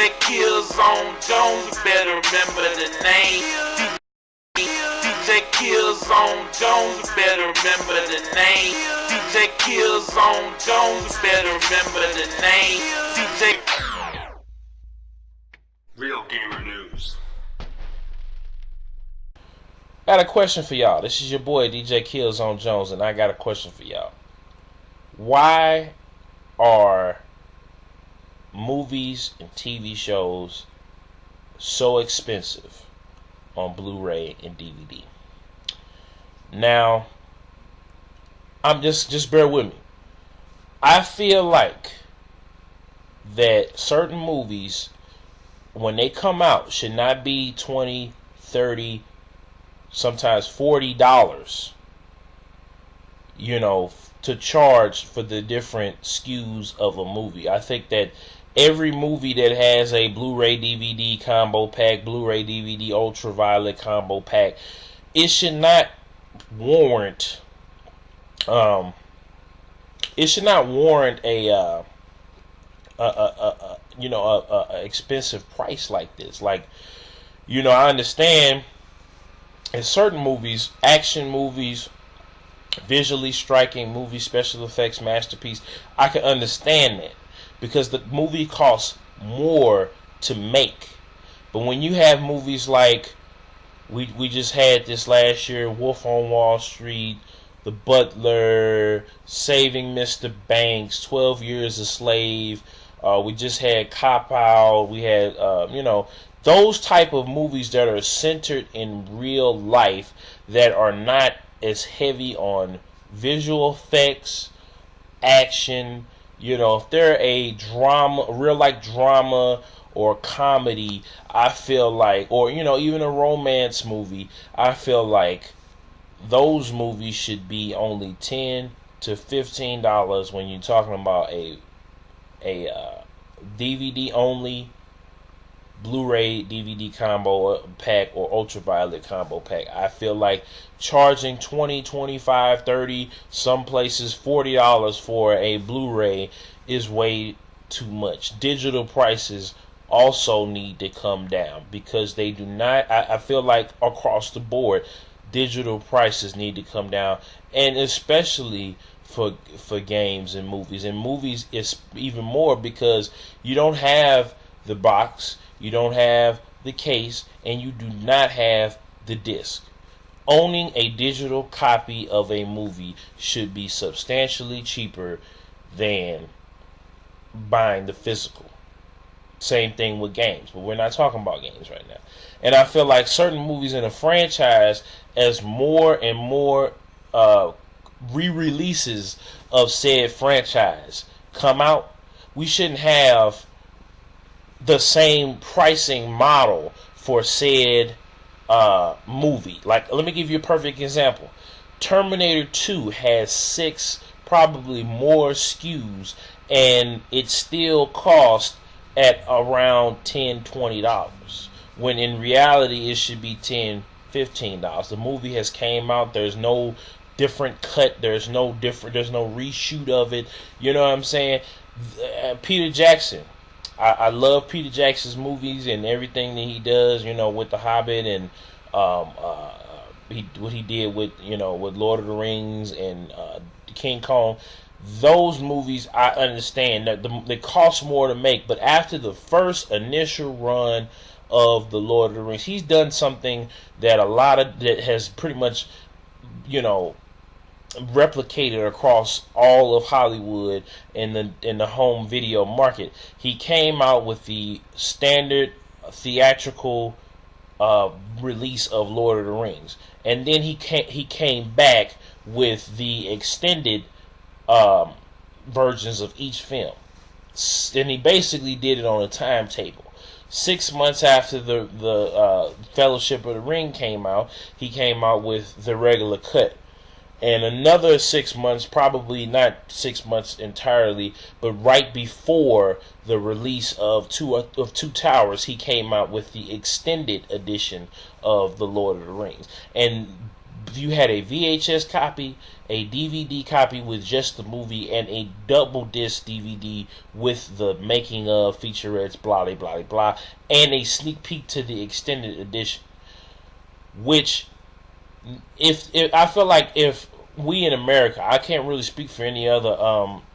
DJ Kills on Jones, you better remember the name. DJ Kills on Jones, you better remember the name. DJ Kills on Jones, you better remember the name. DJ. Real Gamer News. Got a question for y'all. This is your boy DJ Kills on Jones, and I got a question for y'all. Why are movies and TV shows so expensive on Blu-ray and DVD? Now, I'm just bear with me. I feel like that certain movies, when they come out, should not be $20, $30, sometimes $40, to charge for the different SKUs of a movie. I think that every movie that has a Blu-ray DVD combo pack, Blu-ray DVD ultraviolet combo pack, it should not warrant a expensive price like this. I understand in certain movies, action movies, visually striking movies, special effects masterpiece, I can understand that because the movie costs more to make. But when you have movies like we just had this last year, Wolf on Wall Street, The Butler, Saving Mr. Banks, 12 Years a Slave, we just had Cop Out, we had those type of movies that are centered in real life, that are not as heavy on visual effects, action. If they're a drama, real life drama or comedy, I feel like, or even a romance movie, I feel like those movies should be only $10 to $15 when you're talking about a DVD only Blu-ray DVD combo pack or ultraviolet combo pack. I feel like charging $20, $25, $30, some places $40 for a Blu-ray is way too much. Digital prices also need to come down because they do not. I feel like across the board, digital prices need to come down, and especially for games and movies. And movies is even more because you don't have the box, you don't have the case, and you do not have the disc. Owning a digital copy of a movie should be substantially cheaper than buying the physical. Same thing with games, but we're not talking about games right now. And I feel like certain movies in a franchise, as more and more re-releases of said franchise come out, we shouldn't have the same pricing model for said movie. Like, let me give you a perfect example. Terminator 2 has 6, probably more SKUs, and it still costs at around $10, $20, when in reality it should be $10, $15. The movie has came out, there's no different cut, there's no reshoot of it. You know what I'm saying? Peter Jackson, I love Peter Jackson's movies and everything that he does, with The Hobbit and what he did with Lord of the Rings and King Kong. Those movies, I understand that they cost more to make, but after the first initial run of the Lord of the Rings, he's done something that that has pretty much replicated across all of Hollywood in the home video market. He came out with the standard theatrical release of Lord of the Rings, and then he came back with the extended versions of each film. And he basically did it on a timetable. 6 months after the Fellowship of the Ring came out, he came out with the regular cut. And another 6 months, probably not 6 months entirely, but right before the release of Two Towers, he came out with the extended edition of the Lord of the Rings. And you had a VHS copy, a DVD copy with just the movie, and a double disc DVD with the making of, featurettes, blah blah blah blah, and a sneak peek to the extended edition. Which, if I feel like if we in America, I can't really speak for any other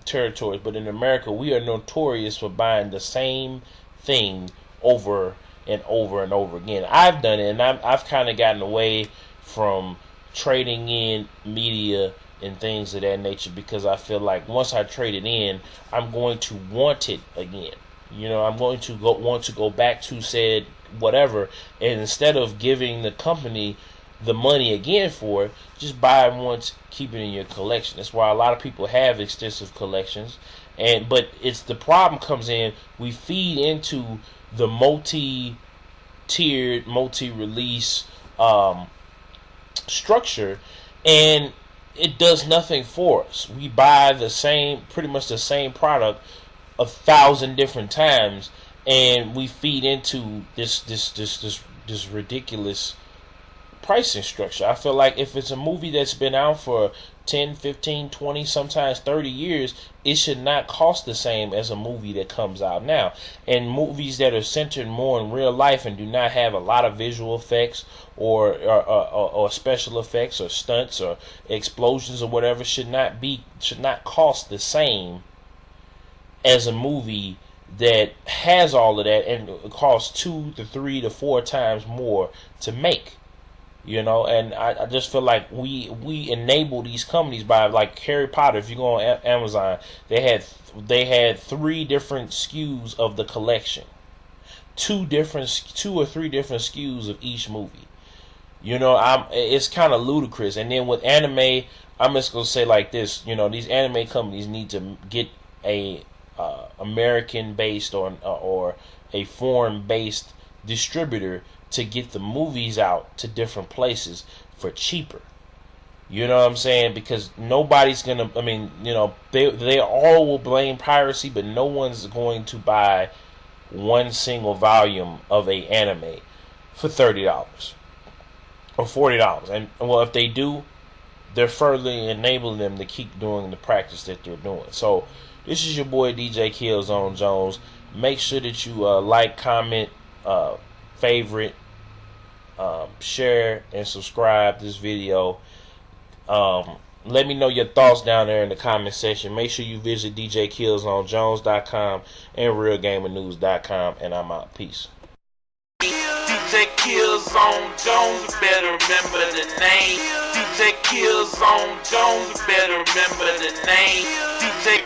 territories, but in America we are notorious for buying the same thing over and over and over again. I've done it, and I've kind of gotten away from trading in media and things of that nature, because I feel like once I trade it in, I'm going to want it again. You know, I'm going to want to go back to said whatever, and instead of giving the company the money again for it, just buy it once, keep it in your collection. That's why a lot of people have extensive collections, but it's the problem comes in, we feed into the multi-tiered, multi-release structure, and it does nothing for us. We buy pretty much the same product 1,000 different times, and we feed into this ridiculous pricing structure. I feel like if it's a movie that's been out for 10, 15, 20, sometimes 30 years, it should not cost the same as a movie that comes out now. And movies that are centered more in real life and do not have a lot of visual effects or special effects or stunts or explosions or whatever should not cost the same as a movie that has all of that and it costs 2 to 3 to 4 times more to make. You know, and I just feel like we enable these companies by, like Harry Potter. If you go on Amazon, they had 3 different SKUs of the collection, 2 or 3 different SKUs of each movie. You know, it's kind of ludicrous. And then with anime, I'm just gonna say like this. You know, these anime companies need to get a American-based or a foreign-based distributor to get the movies out to different places for cheaper. You know what I'm saying? Because nobody's gonna, I mean, you know, they all will blame piracy, but no one's going to buy one single volume of a anime for $30 or $40. And well, if they do, they're further enabling them to keep doing the practice that they're doing. So this is your boy DJ Killzone Jones. Make sure that you like, comment, favorite, share, and subscribe this video. Let me know your thoughts down there in the comment section. Make sure you visit djkillzonejones.com and realgamernews.com, and I'm out. Peace. DJ Killzone Jones, you better remember the name. DJ Killzone Jones, you better remember the name. DJ